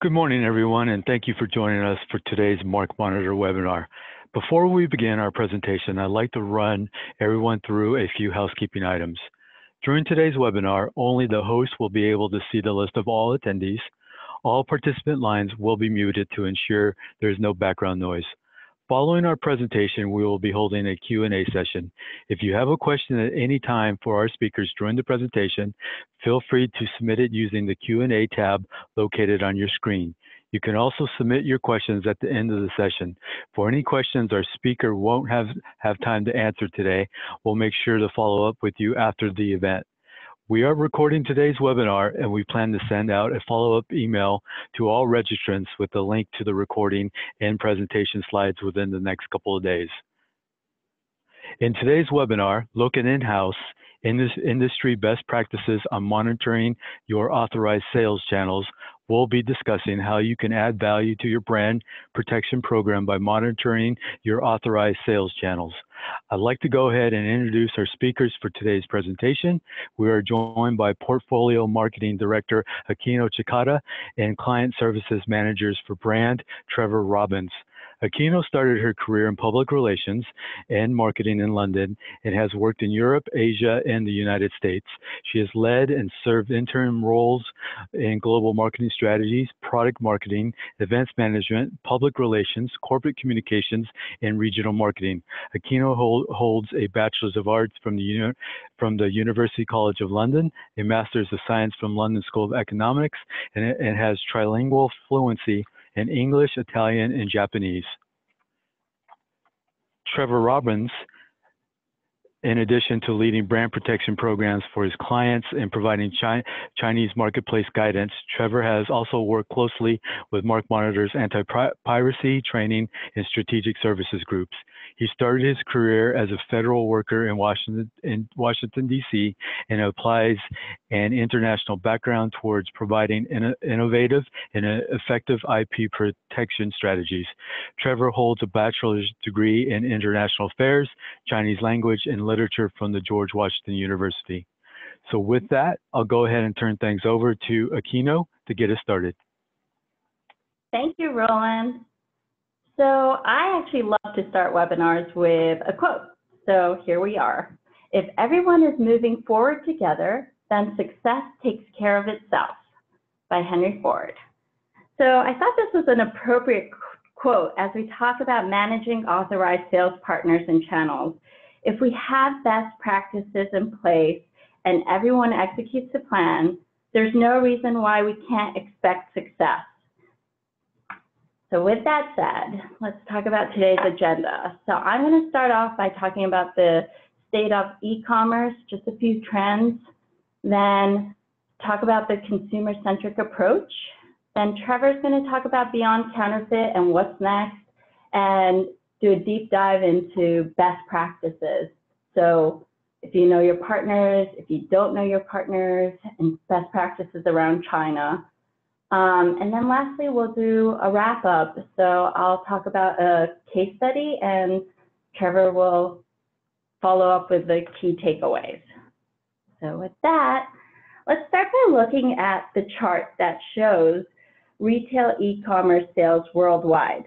Good morning, everyone, and thank you for joining us for today's MarkMonitor webinar. Before we begin our presentation, I'd like to run everyone through a few housekeeping items. During today's webinar, only the host will be able to see the list of all attendees. All participant lines will be muted to ensure there is no background noise. Following our presentation, we will be holding a Q&A session. If you have a question at any time for our speakers during the presentation, feel free to submit it using the Q&A tab located on your screen. You can also submit your questions at the end of the session. For any questions our speaker won't have time to answer today, we'll make sure to follow up with you after the event. We are recording today's webinar, and we plan to send out a follow-up email to all registrants with a link to the recording and presentation slides within the next couple of days. In today's webinar, Looking In-House, industry best practices on monitoring your authorized sales channels, we'll be discussing how you can add value to your brand protection program by monitoring your authorized sales channels. I'd like to go ahead and introduce our speakers for today's presentation. We are joined by Portfolio Marketing Director Akino Chikada and Client Services Managers for Brand, Trevor Robbins. Akino started her career in public relations and marketing in London and has worked in Europe, Asia, and the United States. She has led and served interim roles in global marketing strategies, product marketing, events management, public relations, corporate communications, and regional marketing. Akino holds a Bachelor's of Arts from the University College of London, a Master's of Science from London School of Economics, and has trilingual fluency in English, Italian, and Japanese. Trevor Robbins, in addition to leading brand protection programs for his clients and providing Chinese marketplace guidance, Trevor has also worked closely with MarkMonitor's anti-piracy training and strategic services groups. He started his career as a federal worker in Washington, D.C., and applies an international background towards providing innovative and effective IP protection strategies. Trevor holds a bachelor's degree in international affairs, Chinese language, and literature from the George Washington University. So with that, I'll go ahead and turn things over to Akino to get us started. Thank you, Roland. So I actually love to start webinars with a quote. So here we are. If everyone is moving forward together, then success takes care of itself, by Henry Ford. So I thought this was an appropriate quote as we talk about managing authorized sales partners and channels. If we have best practices in place and everyone executes the plan, there's no reason why we can't expect success. So with that said, let's talk about today's agenda. So I'm going to start off by talking about the state of e-commerce, just a few trends, then talk about the consumer-centric approach. Then Trevor's going to talk about beyond counterfeit and what's next, and do a deep dive into best practices. So if you know your partners, if you don't know your partners, and best practices around China. And then lastly, we'll do a wrap up. So I'll talk about a case study and Trevor will follow up with the key takeaways. So with that, let's start by looking at the chart that shows retail e-commerce sales worldwide.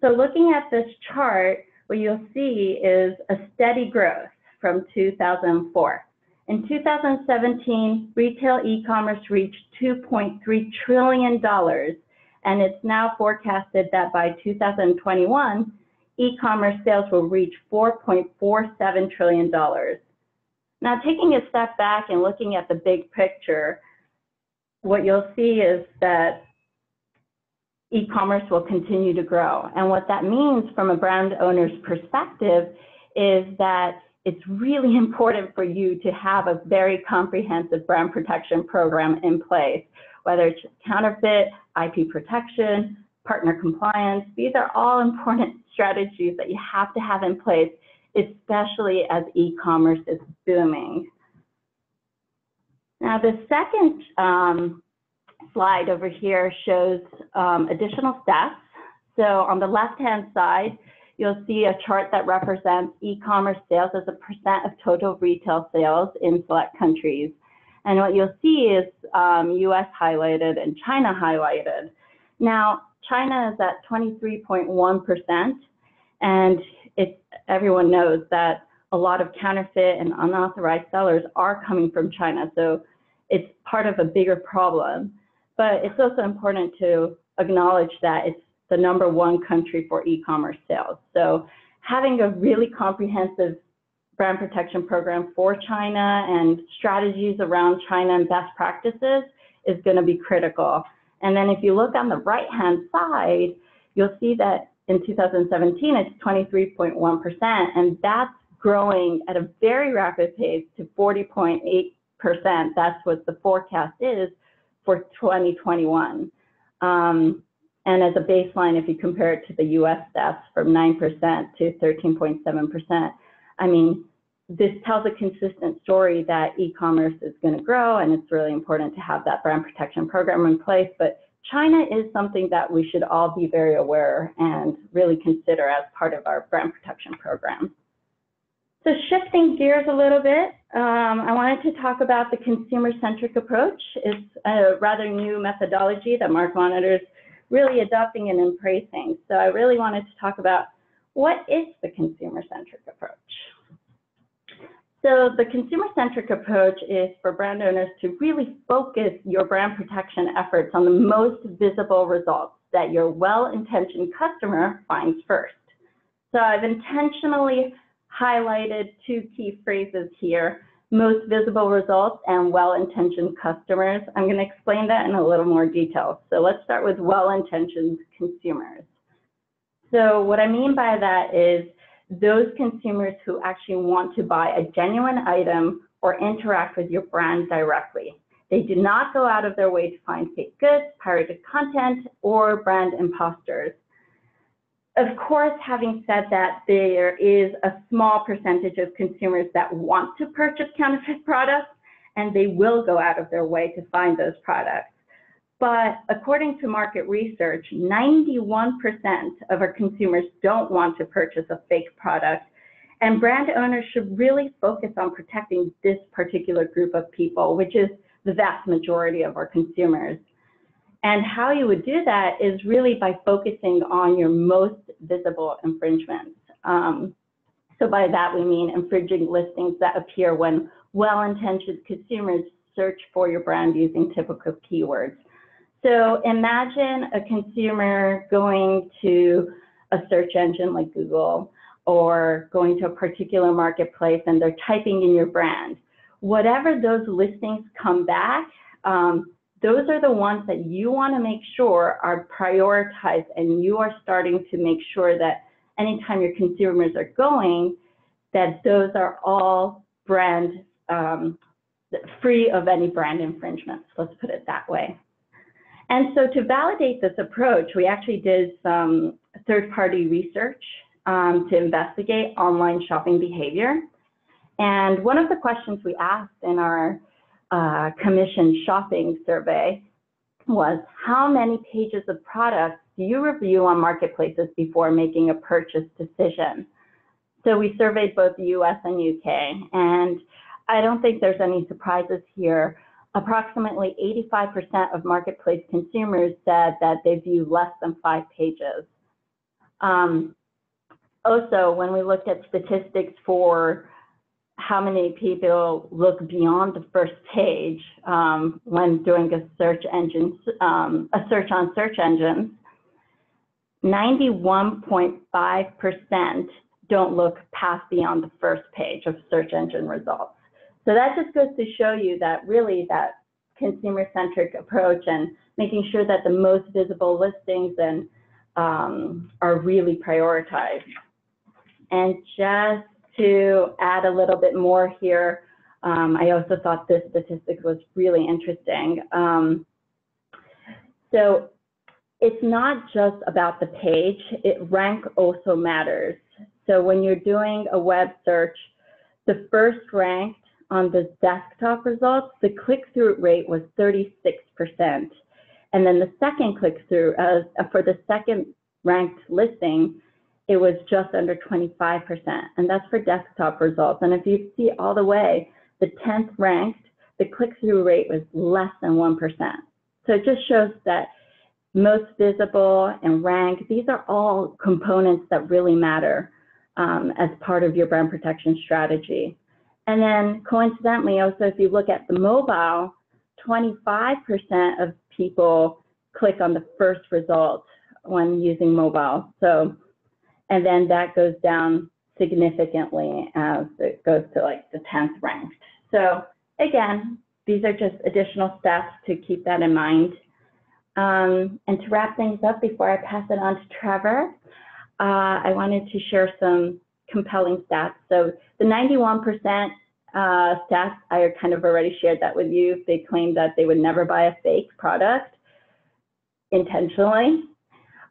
So looking at this chart, what you'll see is a steady growth from 2004. In 2017, retail e-commerce reached $2.3 trillion, and it's now forecasted that by 2021, e-commerce sales will reach $4.47 trillion. Now, taking a step back and looking at the big picture, what you'll see is that e-commerce will continue to grow. And what that means from a brand owner's perspective is that it's really important for you to have a very comprehensive brand protection program in place, whether it's counterfeit, IP protection, partner compliance. These are all important strategies that you have to have in place, especially as e-commerce is booming. Now, the second slide over here shows additional stats. So on the left-hand side, you'll see a chart that represents e-commerce sales as a % of total retail sales in select countries. And what you'll see is US highlighted and China highlighted. Now, China is at 23.1%, and everyone knows that a lot of counterfeit and unauthorized sellers are coming from China, so it's part of a bigger problem. But it's also important to acknowledge that it's the #1 country for e-commerce sales. So having a really comprehensive brand protection program for China and strategies around China and best practices is going to be critical. And then if you look on the right-hand side, you'll see that in 2017, it's 23.1%, and that's growing at a very rapid pace to 40.8%. That's what the forecast is for 2021. And as a baseline, if you compare it to the US stats from 9% to 13.7%, I mean, this tells a consistent story that e-commerce is going to grow, and it's really important to have that brand protection program in place. But China is something that we should all be very aware and really consider as part of our brand protection program. So shifting gears a little bit, I wanted to talk about the consumer-centric approach. It's a rather new methodology that Mark Monitor is really adopting and embracing. So I really wanted to talk about what is the consumer-centric approach. So the consumer-centric approach is for brand owners to really focus your brand protection efforts on the most visible results that your well-intentioned customer finds first. So I've intentionally highlighted two key phrases here: most visible results and well-intentioned customers. I'm going to explain that in a little more detail. So let's start with well-intentioned consumers. So what I mean by that is those consumers who actually want to buy a genuine item or interact with your brand directly. They do not go out of their way to find fake goods, pirated content, or brand imposters. Of course, having said that, there is a small percentage of consumers that want to purchase counterfeit products, and they will go out of their way to find those products. But according to market research, 91% of our consumers don't want to purchase a fake product, and brand owners should really focus on protecting this particular group of people, which is the vast majority of our consumers. And how you would do that is really by focusing on your most visible infringements. So by that we mean infringing listings that appear when well-intentioned consumers search for your brand using typical keywords. So imagine a consumer going to a search engine like Google or going to a particular marketplace and they're typing in your brand. Whatever those listings come back, those are the ones that you want to make sure are prioritized, and you are starting to make sure that anytime your consumers are going, that those are all brand free of any brand infringements. Let's put it that way. And so to validate this approach, we actually did some third-party research to investigate online shopping behavior. And one of the questions we asked in our commissioned shopping survey was, how many pages of products do you review on marketplaces before making a purchase decision? So we surveyed both the US and UK, and I don't think there's any surprises here. Approximately 85% of marketplace consumers said that they view less than 5 pages. Also, when we looked at statistics for how many people look beyond the first page when doing a search on search engines, 91.5% don't look past beyond the first page of search engine results. So that just goes to show you that really that consumer-centric approach and making sure that the most visible listings and are really prioritized. And just to add a little bit more here, I also thought this statistic was really interesting. So it's not just about the page, rank also matters. So when you're doing a web search, the first ranked on the desktop results, the click-through rate was 36%. And then the second click-through, for the second ranked listing, it was just under 25%, and that's for desktop results. And if you see all the way, the 10th ranked, the click-through rate was less than 1%. So it just shows that most visible, and rank. These are all components that really matter as part of your brand protection strategy. And then coincidentally, also, if you look at the mobile, 25% of people click on the first result when using mobile. So, and then that goes down significantly as it goes to like the 10th ranked. So again, these are just additional steps to keep that in mind. And to wrap things up before I pass it on to Trevor, I wanted to share some compelling stats. So the 91% stats, I kind of already shared that with you. They claim that they would never buy a fake product intentionally.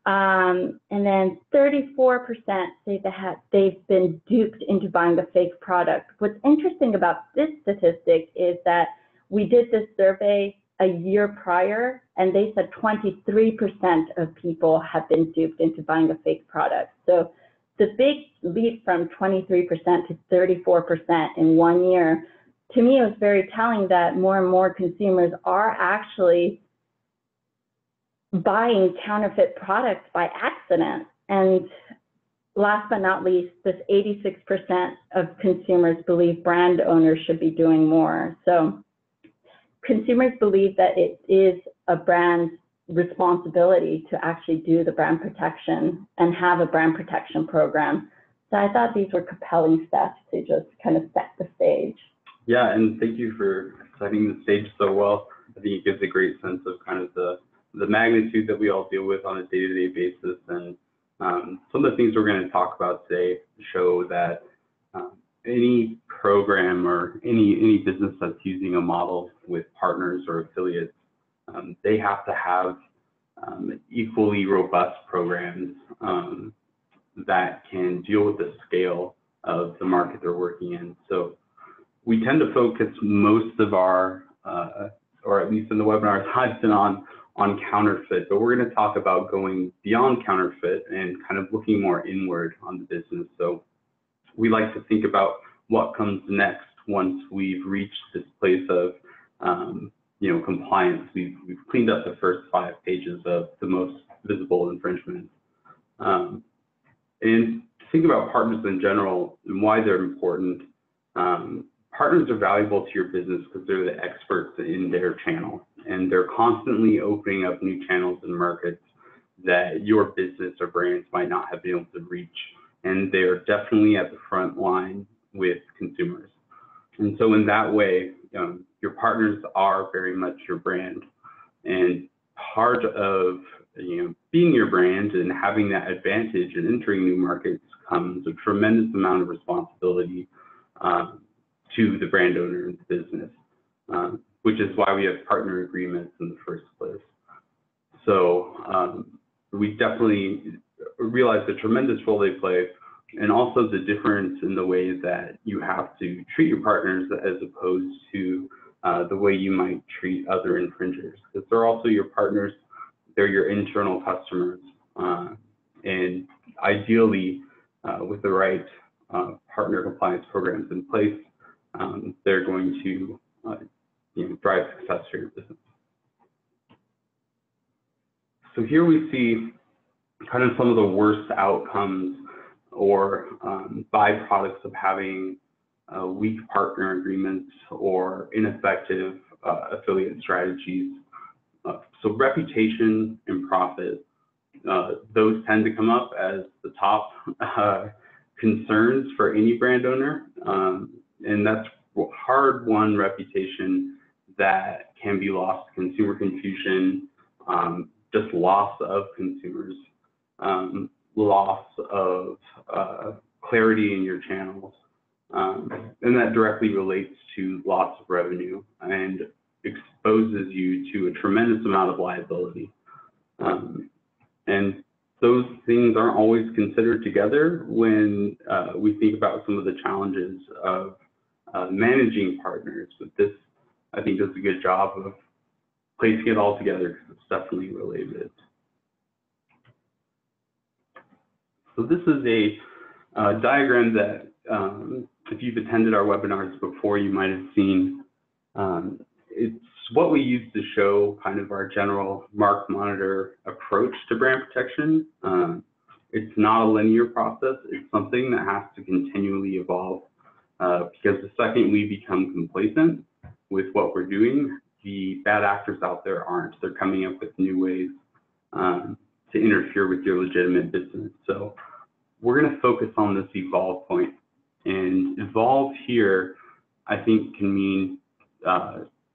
And then 34% say that they've been duped into buying a fake product. What's interesting about this statistic is that we did this survey a year prior, and they said 23% of people have been duped into buying a fake product. So the big leap from 23% to 34% in 1 year, to me, it was very telling that more and more consumers are actually buying counterfeit products by accident. And last but not least, this 86% of consumers believe brand owners should be doing more. So consumers believe that it is a brand's responsibility to actually do the brand protection and have a brand protection program. So I thought these were compelling steps to just kind of set the stage. Yeah, and thank you for setting the stage so well. I think it gives a great sense of kind of the magnitude that we all deal with on a day-to-day basis. And some of the things we're going to talk about today show that any program or any business that's using a model with partners or affiliates, they have to have equally robust programs that can deal with the scale of the market they're working in. So we tend to focus most of our, or at least in the webinars I've been on counterfeit, but we're going to talk about going beyond counterfeit and kind of looking more inward on the business. So we like to think about what comes next once we've reached this place of compliance. We've cleaned up the first 5 pages of the most visible infringements. And think about partners in general and why they're important. Partners are valuable to your business because they're the experts in their channel, and they're constantly opening up new channels and markets that your business or brands might not have been able to reach. And they're definitely at the front line with consumers. And so in that way, your partners are very much your brand. And part of being your brand and having that advantage in entering new markets comes a tremendous amount of responsibility to the brand owner of the business, which is why we have partner agreements in the first place. So we definitely realize the tremendous role they play, and also the difference in the way that you have to treat your partners as opposed to the way you might treat other infringers, because they're also your partners, they're your internal customers, and ideally with the right partner compliance programs in place, they're going to drive success for your business. So here we see kind of some of the worst outcomes or byproducts of having weak partner agreements or ineffective affiliate strategies. So reputation and profit, those tend to come up as the top concerns for any brand owner. And that's hard-won reputation that can be lost to consumer confusion, just loss of consumers, loss of clarity in your channels, and that directly relates to loss of revenue and exposes you to a tremendous amount of liability. And those things aren't always considered together when we think about some of the challenges of managing partners. But this, I think, does a good job of placing it all together because it's definitely related. So this is a diagram that if you've attended our webinars before, you might have seen. It's So what we use to show kind of our general mark monitor approach to brand protection, it's not a linear process. It's something that has to continually evolve because the second we become complacent with what we're doing, the bad actors out there aren't. They're coming up with new ways to interfere with your legitimate business. So we're going to focus on this evolve point. And evolve here, I think, can mean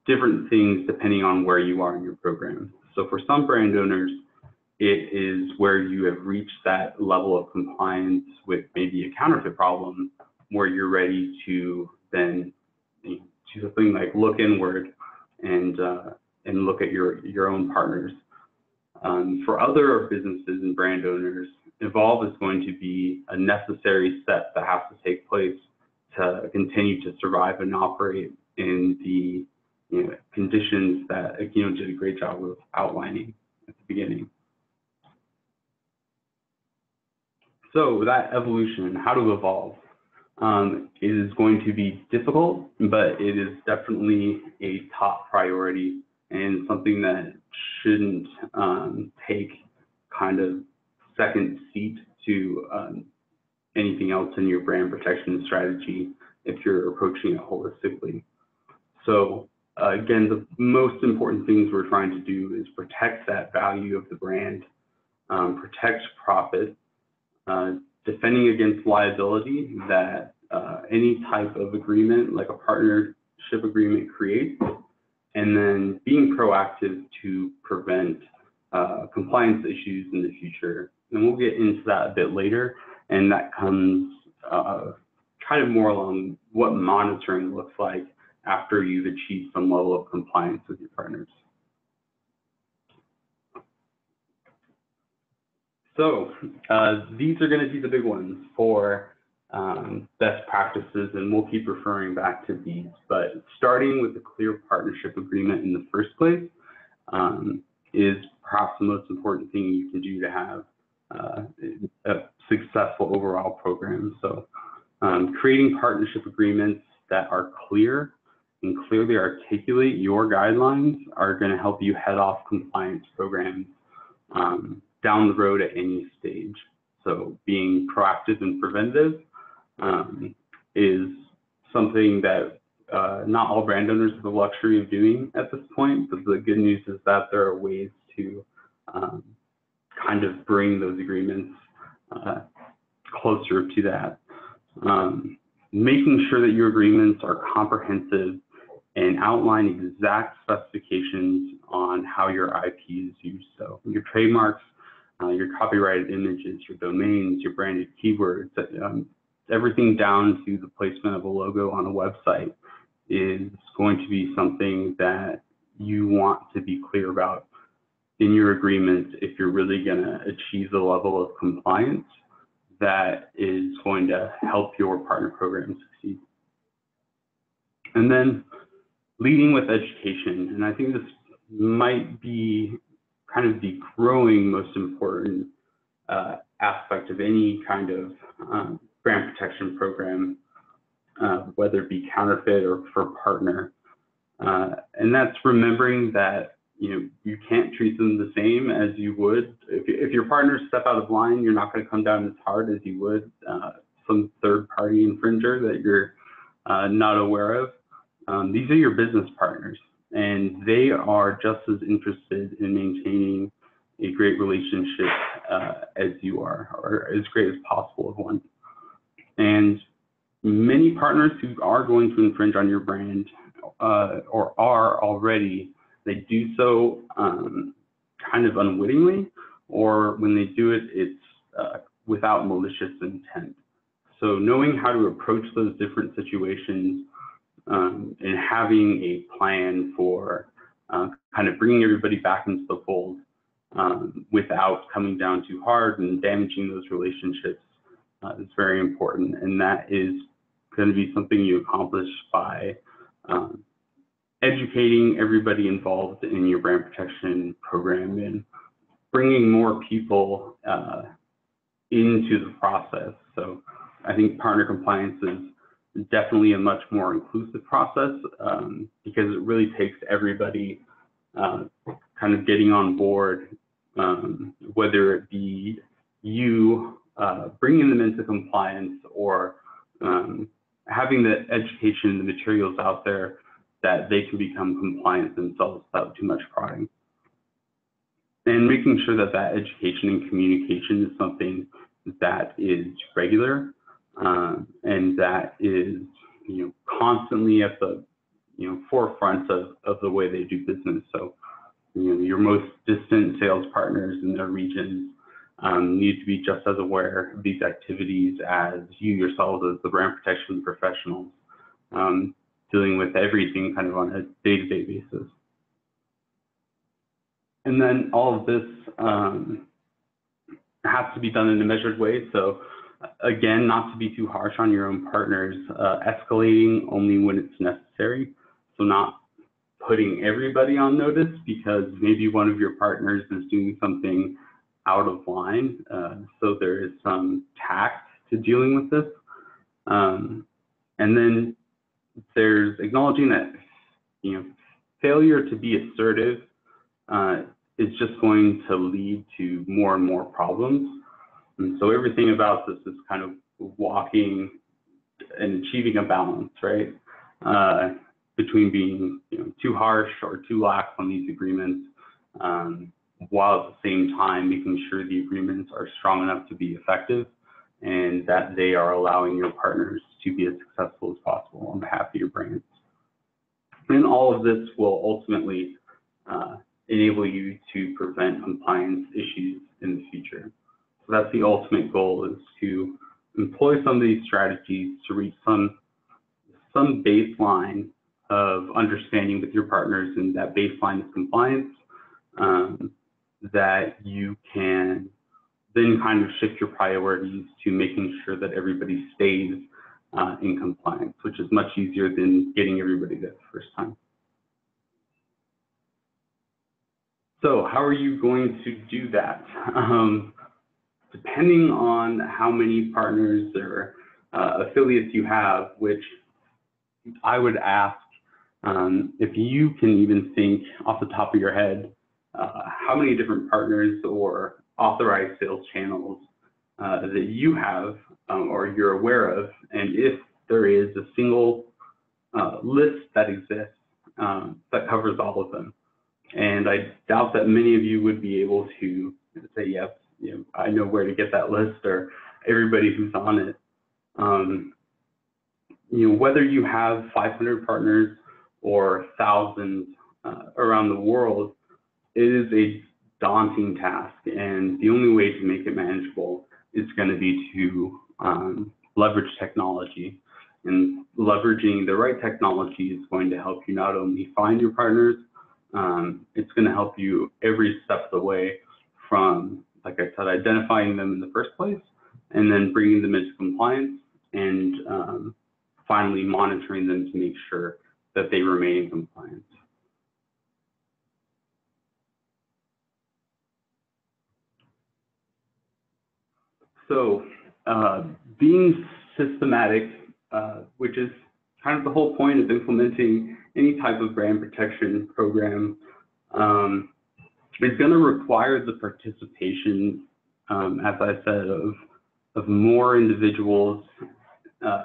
different things depending on where you are in your program. So for some brand owners, it is where you have reached that level of compliance with maybe a counterfeit problem where you're ready to then do something like look inward and look at your own partners. For other businesses and brand owners, evolve is going to be a necessary step that has to take place to continue to survive and operate in the conditions that Akino did a great job of outlining at the beginning. So that evolution, how to evolve, is going to be difficult, but it is definitely a top priority and something that shouldn't take kind of second seat to anything else in your brand protection strategy if you're approaching it holistically. So again, the most important things we're trying to do is protect that value of the brand, protect profit, defending against liability that any type of agreement, like a partnership agreement, creates, and then being proactive to prevent compliance issues in the future. And we'll get into that a bit later, and that comes kind of more along what monitoring looks like after you've achieved some level of compliance with your partners. So these are going to be the big ones for best practices, and we'll keep referring back to these. But starting with a clear partnership agreement in the first place is perhaps the most important thing you can do to have a successful overall program. So creating partnership agreements that are clear and clearly articulate your guidelines are going to help you head off compliance programs down the road at any stage. So being proactive and preventive is something that not all brand owners have the luxury of doing at this point, but the good news is that there are ways to kind of bring those agreements closer to that. Making sure that your agreements are comprehensive and outline exact specifications on how your IP is used. So your trademarks, your copyrighted images, your domains, your branded keywords, everything down to the placement of a logo on a website is going to be something that you want to be clear about in your agreement if you're really going to achieve the level of compliance that is going to help your partner program succeed. And then leading with education, and I think this might be kind of the growing most important aspect of any kind of brand protection program, whether it be counterfeit or for partner. And that's remembering that you can't treat them the same as you would. If your partners step out of line, you're not going to come down as hard as you would some third-party infringer that you're not aware of. These are your business partners, and they are just as interested in maintaining a great relationship as you are, or as great as possible of one. And many partners who are going to infringe on your brand or are already, they do so kind of unwittingly, or when they do it, it's without malicious intent. So knowing how to approach those different situations and having a plan for kind of bringing everybody back into the fold without coming down too hard and damaging those relationships is very important. And that is going to be something you accomplish by educating everybody involved in your brand protection program and bringing more people into the process. So I think partner compliance is definitely a much more inclusive process because it really takes everybody kind of getting on board, whether it be you bringing them into compliance or having the education and the materials out there that they can become compliant themselves without too much prodding. And making sure that that education and communication is something that is regular and that is, constantly at the, forefront of the way they do business. So, your most distant sales partners in their regions need to be just as aware of these activities as you yourselves as the brand protection professionals, dealing with everything kind of on a day-to-day basis. And then all of this has to be done in a measured way. So again, not to be too harsh on your own partners, escalating only when it's necessary. So not putting everybody on notice because maybe one of your partners is doing something out of line. So there is some tact to dealing with this. And then there's acknowledging that, failure to be assertive is just going to lead to more and more problems. And so everything about this is kind of walking and achieving a balance, right? Between being too harsh or too lax on these agreements, while at the same time making sure the agreements are strong enough to be effective and that they are allowing your partners to be as successful as possible on behalf of your brands. And all of this will ultimately enable you to prevent compliance issues in the future. So that's the ultimate goal, is to employ some of these strategies to reach some baseline of understanding with your partners, and that baseline is compliance, that you can then kind of shift your priorities to making sure that everybody stays in compliance, which is much easier than getting everybody there the first time. So how are you going to do that? Depending on how many partners or affiliates you have, which I would ask if you can even think off the top of your head, how many different partners or authorized sales channels that you have or you're aware of, and if there is a single list that exists that covers all of them. And I doubt that many of you would be able to say, yes, I know where to get that list, or everybody who's on it. Whether you have 500 partners or thousands around the world, it is a daunting task, and the only way to make it manageable is going to be to leverage technology. And leveraging the right technology is going to help you not only find your partners, it's going to help you every step of the way from, like I said, identifying them in the first place, and then bringing them into compliance, and finally monitoring them to make sure that they remain in compliance. So being systematic, which is kind of the whole point of implementing any type of brand protection program, is going to require the participation, as I said, of more individuals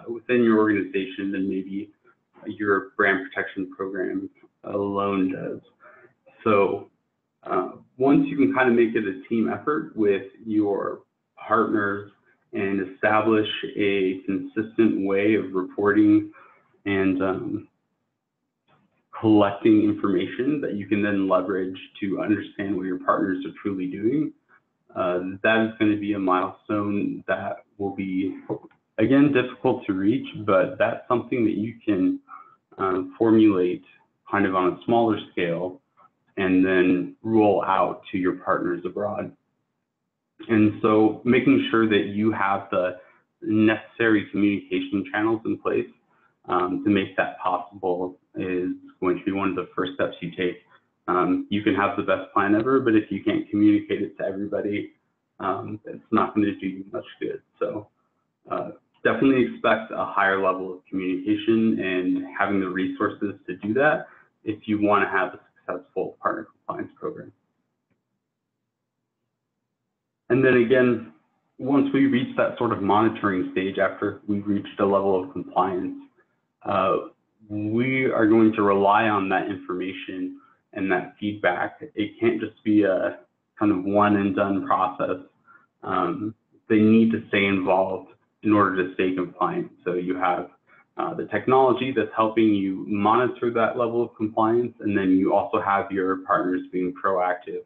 within your organization than maybe your brand protection program alone does. So once you can kind of make it a team effort with your partners and establish a consistent way of reporting and collecting information that you can then leverage to understand what your partners are truly doing, that is going to be a milestone that will be, again, difficult to reach, but that's something that you can formulate kind of on a smaller scale and then roll out to your partners abroad. And so making sure that you have the necessary communication channels in place to make that possible is going to be one of the first steps you take. You can have the best plan ever, but if you can't communicate it to everybody, it's not going to do you much good. So definitely expect a higher level of communication and having the resources to do that if you want to have a successful partner compliance program. And then again, once we reach that sort of monitoring stage after we've reached a level of compliance, we are going to rely on that information and that feedback. It can't just be a kind of one and done process. They need to stay involved in order to stay compliant. So you have the technology that's helping you monitor that level of compliance, and then you also have your partners being proactive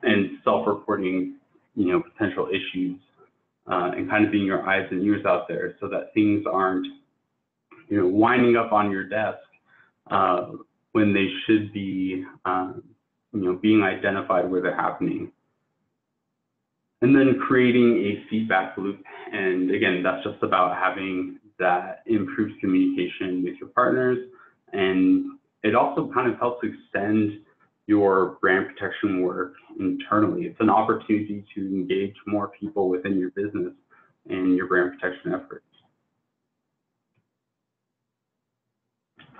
and self-reporting, potential issues and kind of being your eyes and ears out there so that things aren't, winding up on your desk when they should be, being identified where they're happening. And then creating a feedback loop. And again, that's just about having that improved communication with your partners. And it also kind of helps extend your brand protection work internally. It's an opportunity to engage more people within your business and your brand protection efforts.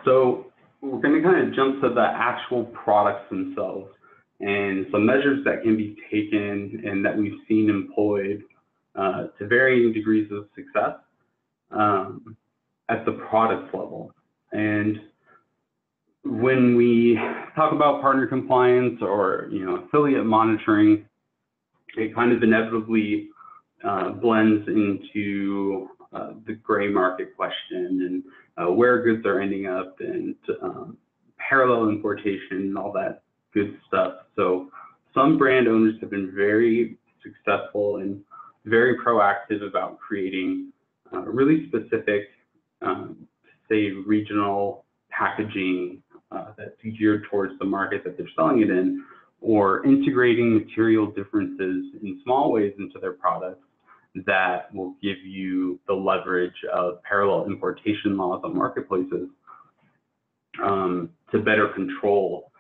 So we're going to kind of jump to the actual products themselves and some measures that can be taken and that we've seen employed to varying degrees of success at the product level. And when we talk about partner compliance or affiliate monitoring, it kind of inevitably blends into the gray market question and where goods are ending up and parallel importation and all that good stuff. So some brand owners have been very successful and very proactive about creating really specific, say, regional packaging that's geared towards the market that they're selling it in, or integrating material differences in small ways into their products that will give you the leverage of parallel importation laws on marketplaces to better control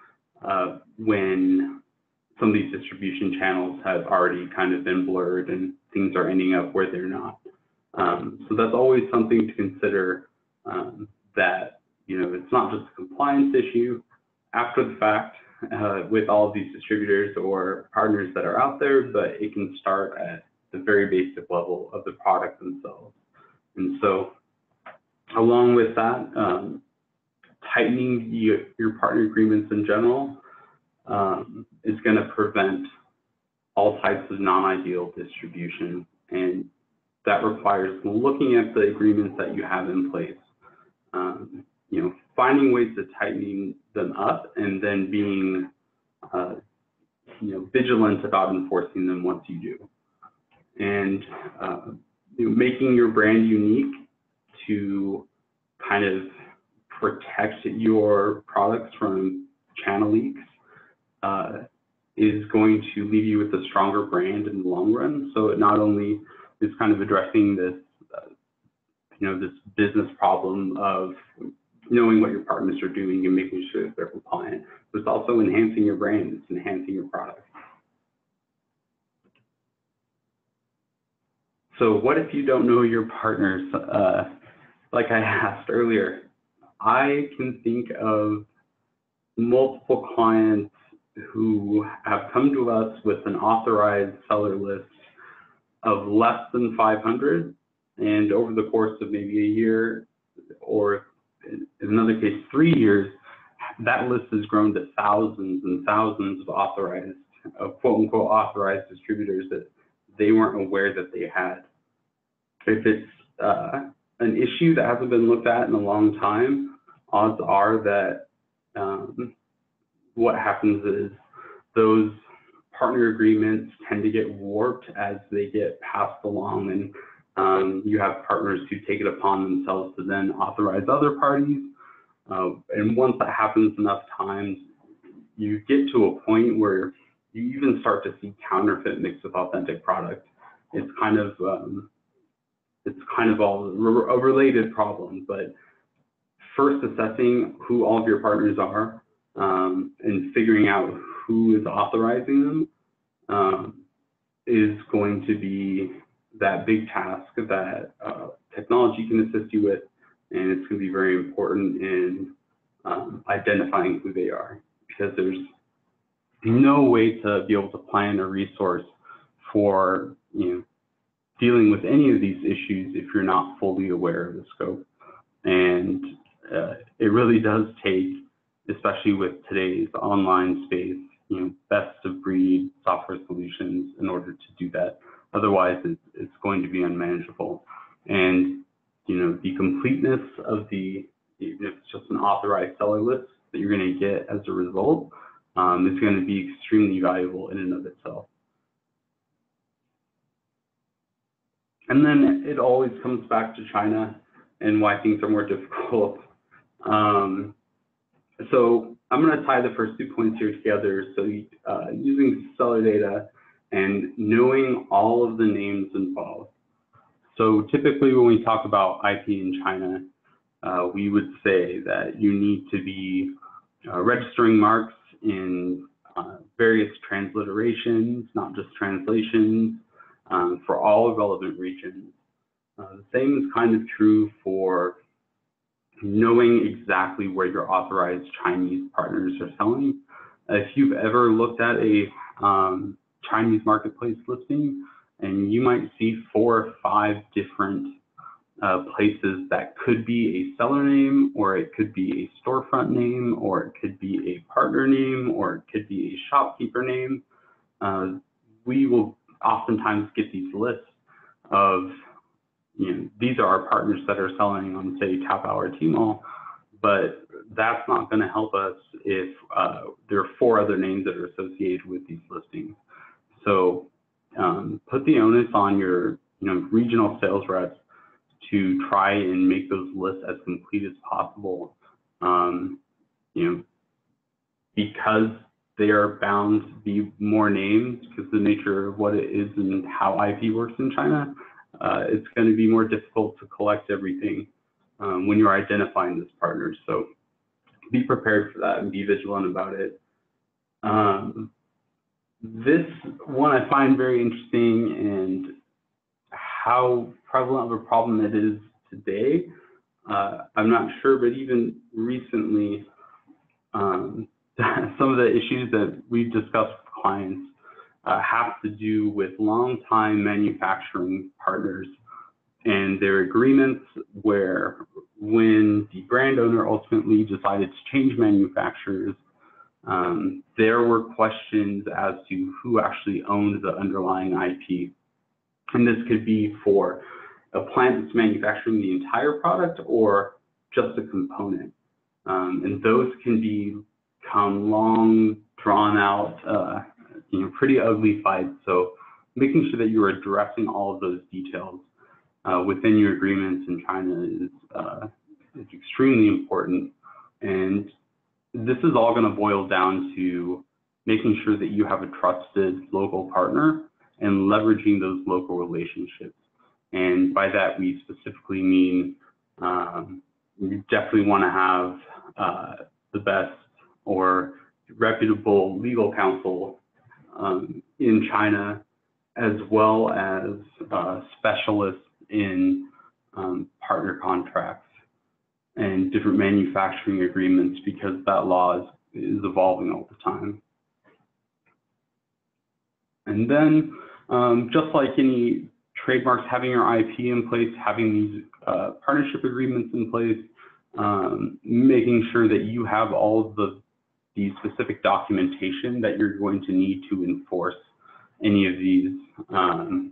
when some of these distribution channels have already kind of been blurred and things are ending up where they're not. So that's always something to consider, that it's not just a compliance issue after the fact with all of these distributors or partners that are out there, but it can start at the very basic level of the product themselves. And so along with that, tightening your partner agreements in general is going to prevent all types of non-ideal distribution. And that requires looking at the agreements that you have in place, finding ways to tighten them up and then being, vigilant about enforcing them once you do. And making your brand unique to kind of protect your products from channel leaks is going to leave you with a stronger brand in the long run. So it not only is kind of addressing this, this business problem of knowing what your partners are doing and making sure that they're compliant, but it's also enhancing your brand, it's enhancing your product. So what if you don't know your partners? Like I asked earlier, I can think of multiple clients who have come to us with an authorized seller list of less than 500, and over the course of maybe a year, or in another case, 3 years, that list has grown to thousands and thousands of authorized, quote unquote, authorized distributors that they weren't aware that they had. If it's an issue that hasn't been looked at in a long time, odds are that what happens is those partner agreements tend to get warped as they get passed along, and you have partners who take it upon themselves to then authorize other parties. And once that happens enough times, you get to a point where you even start to see counterfeit mixed with authentic product. It's kind of all a related problem, but first assessing who all of your partners are and figuring out who is authorizing them is going to be that big task that technology can assist you with, and it's going to be very important in identifying who they are, because there's no way to be able to plan a resource for dealing with any of these issues if you're not fully aware of the scope. And it really does take, especially with today's online space, best of breed software solutions in order to do that. Otherwise, it's going to be unmanageable. And the completeness of even if it's just an authorized seller list that you're going to get as a result, is going to be extremely valuable in and of itself. And then it always comes back to China and why things are more difficult. So I'm going to tie the first 2 points here together. So using seller data and knowing all of the names involved. So typically when we talk about IP in China, we would say that you need to be registering marks in various transliterations, not just translations, for all relevant regions. The same is kind of true for knowing exactly where your authorized Chinese partners are selling. If you've ever looked at a Chinese marketplace listing, and you might see 4 or 5 different places that could be a seller name, or it could be a storefront name, or it could be a partner name, or it could be a shopkeeper name. We will oftentimes get these lists of, these are our partners that are selling on, say, Taobao or Tmall, but that's not going to help us if there are 4 other names that are associated with these listings. So put the onus on your regional sales reps to try and make those lists as complete as possible, because they are bound to be more names, because the nature of what it is and how IP works in China, it's going to be more difficult to collect everything when you're identifying those partners. So be prepared for that and be vigilant about it. This one I find very interesting, and how prevalent of a problem it is today, I'm not sure, but even recently, some of the issues that we've discussed with clients have to do with long-time manufacturing partners and their agreements, where when the brand owner ultimately decided to change manufacturers, there were questions as to who actually owned the underlying IP. And this could be for a plant that's manufacturing the entire product or just a component. And those can become long, drawn out, pretty ugly fights. So making sure that you are addressing all of those details within your agreements in China is extremely important. And this is all going to boil down to making sure that you have a trusted local partner and leveraging those local relationships. And by that, we specifically mean you definitely want to have the best or reputable legal counsel in China, as well as specialists in partner contracts and different manufacturing agreements, because that law is evolving all the time. And then, just like any trademarks, having your IP in place, having these partnership agreements in place, making sure that you have all of the specific documentation that you're going to need to enforce any of these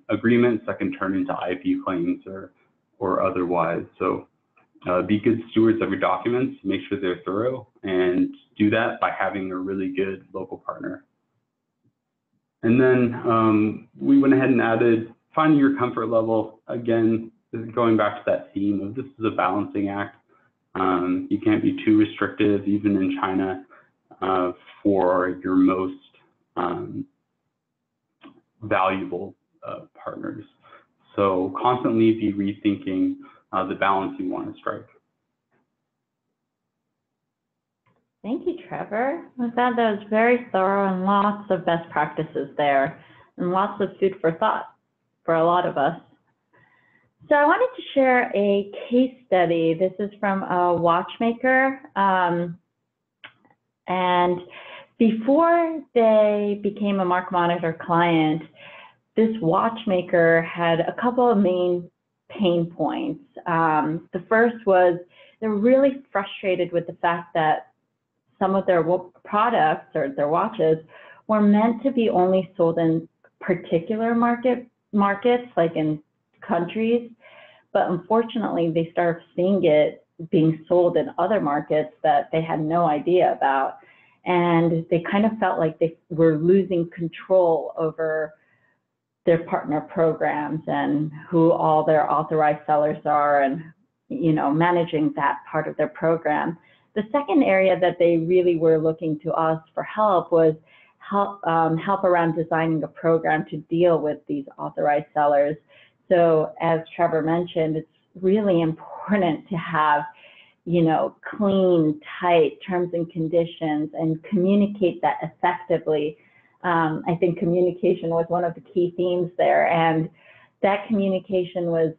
agreements that can turn into IP claims or otherwise. So be good stewards of your documents, make sure they're thorough, and do that by having a really good local partner. And then we went ahead and added finding your comfort level. Again, this is going back to that theme of this is a balancing act. You can't be too restrictive, even in China, for your most valuable partners. So constantly be rethinking the balance you want to strike. Thank you, Trevor. I thought that was very thorough and lots of best practices there and lots of food for thought for a lot of us. So I wanted to share a case study. This is from a watchmaker. And before they became a Mark Monitor client, this watchmaker had a couple of main pain points. The first was they're really frustrated with the fact that some of their products or their watches were meant to be only sold in particular markets, like in countries, but unfortunately they started seeing it being sold in other markets that they had no idea about. And they kind of felt like they were losing control over their partner programs and who all their authorized sellers are, and managing that part of their program. The second area that they really were looking to us for help was help around designing a program to deal with these authorized sellers. So as Trevor mentioned, it's really important to have clean, tight terms and conditions and communicate that effectively. I think communication was one of the key themes there, and that communication was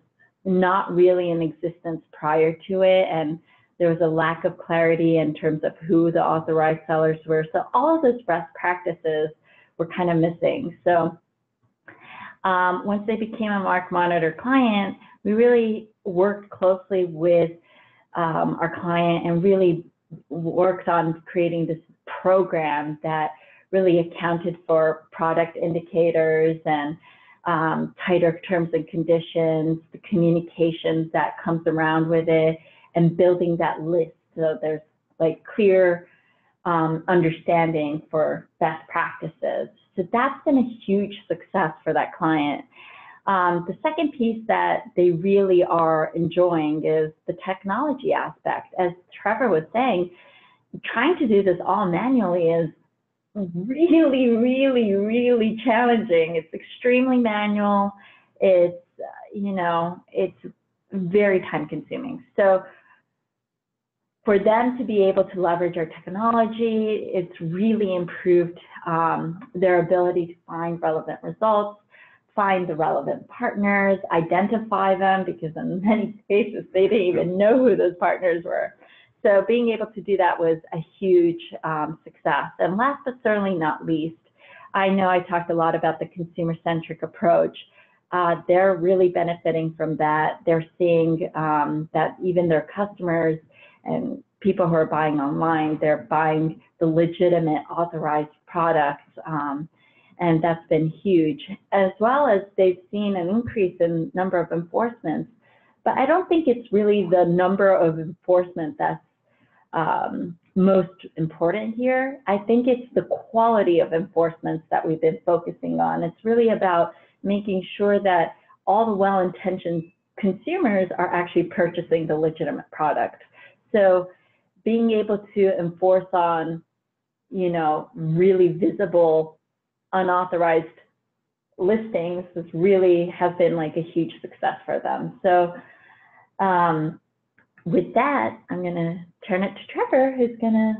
not really in existence prior to it, and there was a lack of clarity in terms of who the authorized sellers were. So all of those best practices were kind of missing. So once they became a Mark Monitor client, we really worked closely with our client and really worked on creating this program that really accounted for product indicators and tighter terms and conditions, the communications that comes around with it, and building that list so there's like clear understanding for best practices. So that's been a huge success for that client. The second piece that they really are enjoying is the technology aspect. As Trevor was saying, trying to do this all manually is really, really, really challenging. It's extremely manual. It's, it's very time consuming. So for them to be able to leverage our technology, it's really improved their ability to find relevant results, find the relevant partners, identify them, because in many cases they didn't even know who those partners were. So being able to do that was a huge success. And last but certainly not least, I know I talked a lot about the consumer-centric approach. They're really benefiting from that. They're seeing that even their customers and people who are buying online, they're buying the legitimate authorized products. And that's been huge, as well as they've seen an increase in number of enforcements. But I don't think it's really the number of enforcement that's most important here. I think it's the quality of enforcements that we've been focusing on. It's really about making sure that all the well-intentioned consumers are actually purchasing the legitimate product. So being able to enforce on, really visible, unauthorized listings has been like a huge success for them. So with that, I'm going to turn it to Trevor, who's going to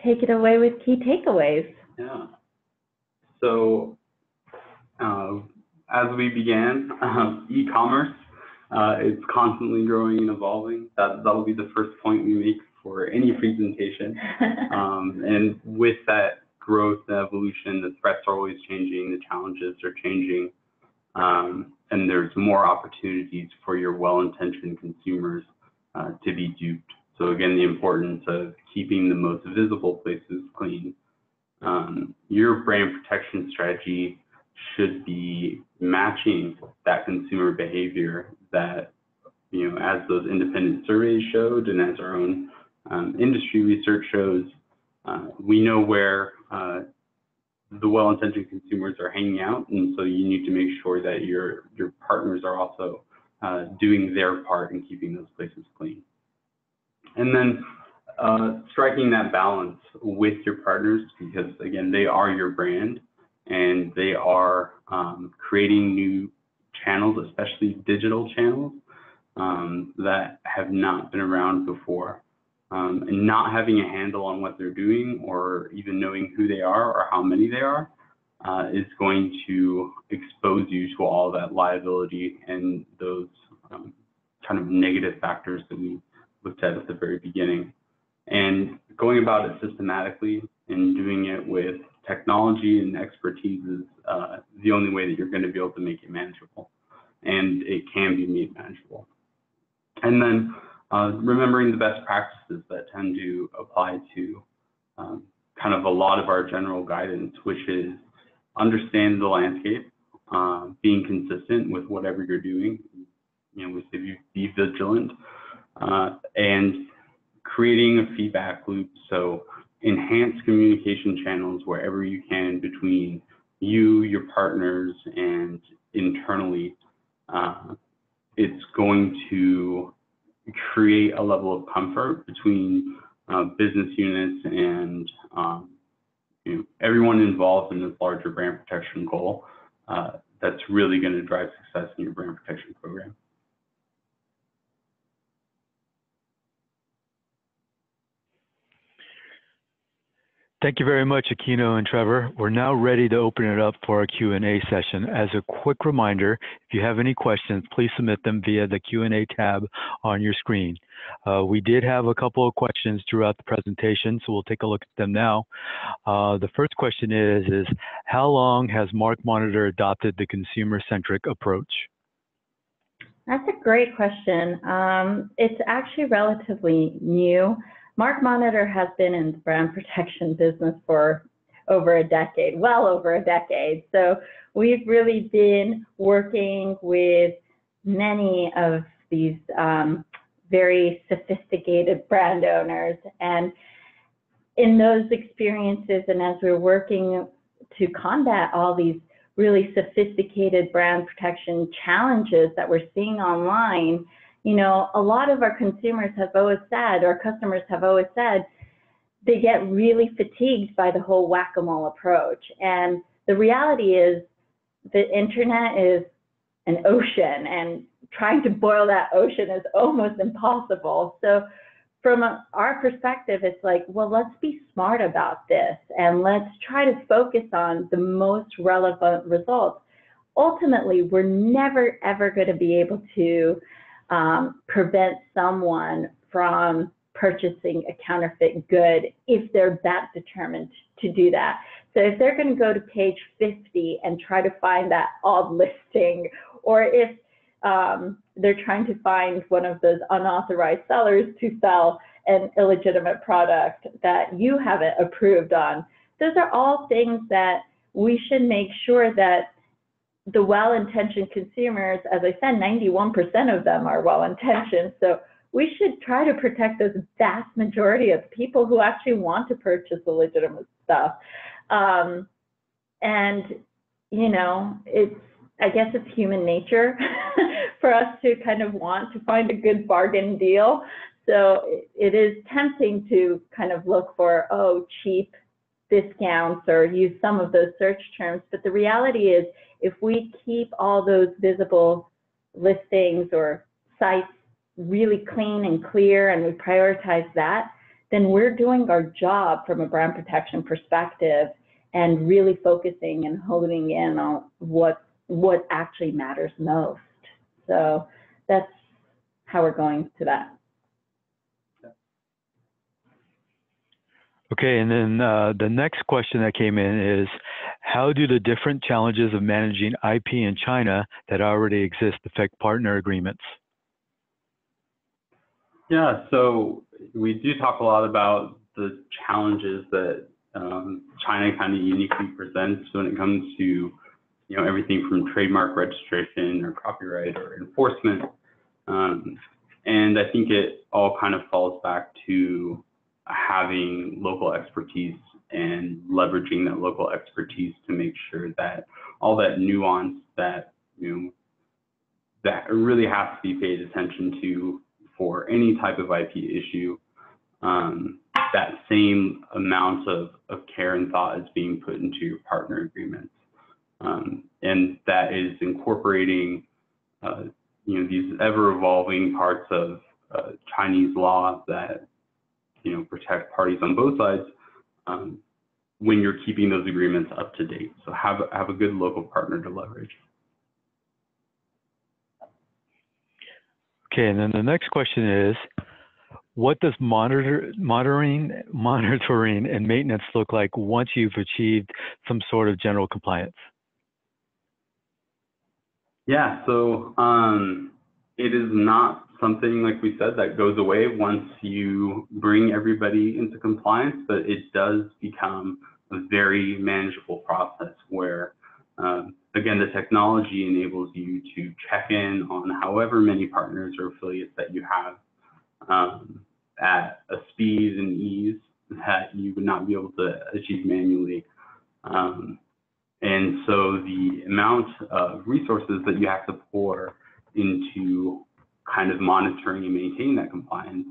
take it away with key takeaways. Yeah. So as we began, e-commerce, it's constantly growing and evolving. That'll be the first point we make for any presentation. And with that growth and evolution, the threats are always changing, the challenges are changing, and there's more opportunities for your well-intentioned consumers to be duped. So again, the importance of keeping the most visible places clean. Your brand protection strategy should be matching that consumer behavior that, as those independent surveys showed and as our own industry research shows, we know where the well-intentioned consumers are hanging out, and so you need to make sure that your partners are also doing their part in keeping those places clean. And then striking that balance with your partners, because again, they are your brand and they are creating new channels, especially digital channels that have not been around before. And not having a handle on what they're doing or even knowing who they are or how many they are is going to expose you to all that liability and those kind of negative factors that we looked at the very beginning. And going about it systematically and doing it with technology and expertise is the only way that you're going to be able to make it manageable. And it can be made manageable. And then remembering the best practices that tend to apply to kind of a lot of our general guidance, which is understand the landscape, being consistent with whatever you're doing, we say be vigilant, and creating a feedback loop. So enhance communication channels wherever you can between you, your partners, and internally. It's going to create a level of comfort between business units and everyone involved in this larger brand protection goal. That's really going to drive success in your brand protection program. Thank you very much, Akino and Trevor. We're now ready to open it up for our Q&A session. As a quick reminder, if you have any questions, please submit them via the Q&A tab on your screen. We did have a couple of questions throughout the presentation, so we'll take a look at them now. The first question is how long has MarkMonitor adopted the consumer-centric approach? That's a great question. It's actually relatively new. MarkMonitor has been in the brand protection business for over a decade, well over a decade. So we've really been working with many of these very sophisticated brand owners. And in those experiences, and as we're working to combat all these really sophisticated brand protection challenges that we're seeing online, a lot of our consumers have always said, or customers have always said, they get really fatigued by the whole whack-a-mole approach. And the reality is the internet is an ocean, and trying to boil that ocean is almost impossible. So from our perspective, it's like, well, let's be smart about this, and let's try to focus on the most relevant results. Ultimately, we're never, ever going to be able to prevent someone from purchasing a counterfeit good if they're that determined to do that. So if they're going to go to page 50 and try to find that odd listing, or if they're trying to find one of those unauthorized sellers to sell an illegitimate product that you haven't approved on, those are all things that we should make sure that the well-intentioned consumers, as I said, 91% of them are well-intentioned. So we should try to protect this vast majority of people who actually want to purchase the legitimate stuff. And, I guess it's human nature for us to kind of want to find a good bargain deal. So it is tempting to kind of look for, cheap discounts or use some of those search terms. But the reality is, if we keep all those visible listings or sites really clean and clear, and we prioritize that, then we're doing our job from a brand protection perspective and really focusing and honing in on what actually matters most. So that's how we're going to that. Okay, and then the next question that came in is, how do the different challenges of managing IP in China that already exist affect partner agreements? Yeah, so we do talk a lot about the challenges that China kind of uniquely presents when it comes to everything from trademark registration or copyright or enforcement. And I think it all kind of falls back to having local expertise and leveraging that local expertise to make sure that all that nuance that that really has to be paid attention to for any type of IP issue, that same amount of care and thought is being put into your partner agreements. And that is incorporating these ever-evolving parts of Chinese law that protect parties on both sides when you're keeping those agreements up to date. So have a good local partner to leverage. Okay, and then the next question is, what does monitoring and maintenance look like once you've achieved some sort of general compliance? Yeah, so it is not something, like we said, that goes away once you bring everybody into compliance, but it does become a very manageable process where, again, the technology enables you to check in on however many partners or affiliates that you have at a speed and ease that you would not be able to achieve manually. And so the amount of resources that you have to pour into kind of monitoring and maintaining that compliance,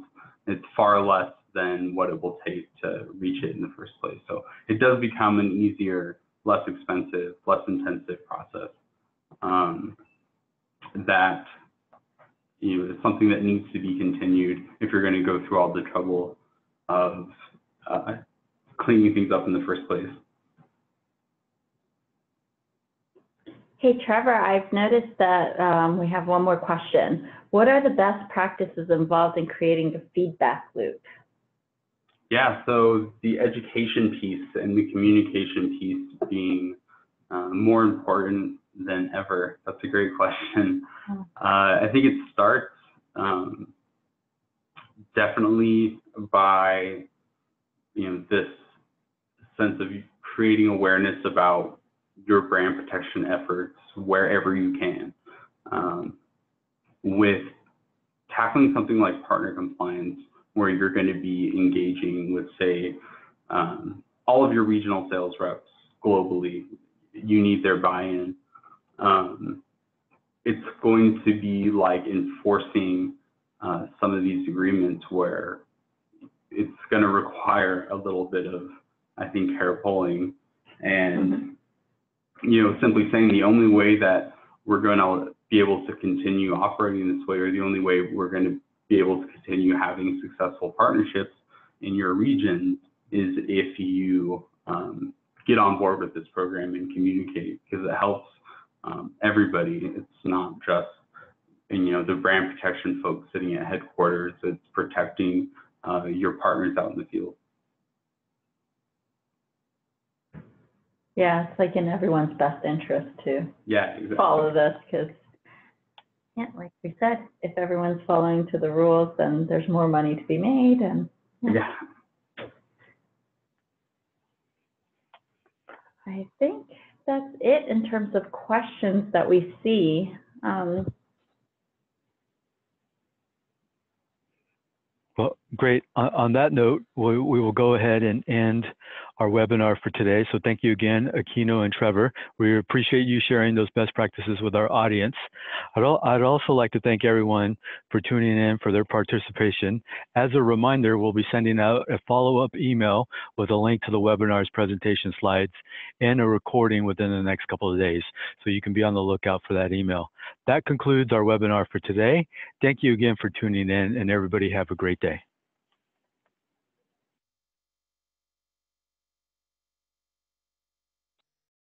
it's far less than what it will take to reach it in the first place. So it does become an easier, less expensive, less intensive process that is something that needs to be continued if you're going to go through all the trouble of cleaning things up in the first place. Hey, Trevor, I've noticed that we have one more question. What are the best practices involved in creating a feedback loop? Yeah, so the education piece and the communication piece being more important than ever. That's a great question. I think it starts definitely by this sense of creating awareness about your brand protection efforts wherever you can. With tackling something like partner compliance, where you're going to be engaging with, say, all of your regional sales reps globally, you need their buy-in. It's going to be like enforcing some of these agreements where it's going to require a little bit of, I think, hair pulling and simply saying the only way that we're going to be able to continue operating this way, or the only way we're going to be able to continue having successful partnerships in your region, is if you get on board with this program and communicate, because it helps everybody. It's not just the brand protection folks sitting at headquarters. It's protecting your partners out in the field. Yeah, it's like in everyone's best interest to exactly. follow this, because, like we said, if everyone's following to the rules, then there's more money to be made. And I think that's it in terms of questions that we see. Well, great. On that note, we will go ahead and end our webinar for today. So thank you again, Akino and Trevor. We appreciate you sharing those best practices with our audience. I'd also like to thank everyone for tuning in, for their participation. As a reminder, we'll be sending out a follow-up email with a link to the webinar's presentation slides and a recording within the next couple of days. So you can be on the lookout for that email. That concludes our webinar for today. Thank you again for tuning in, and everybody have a great day.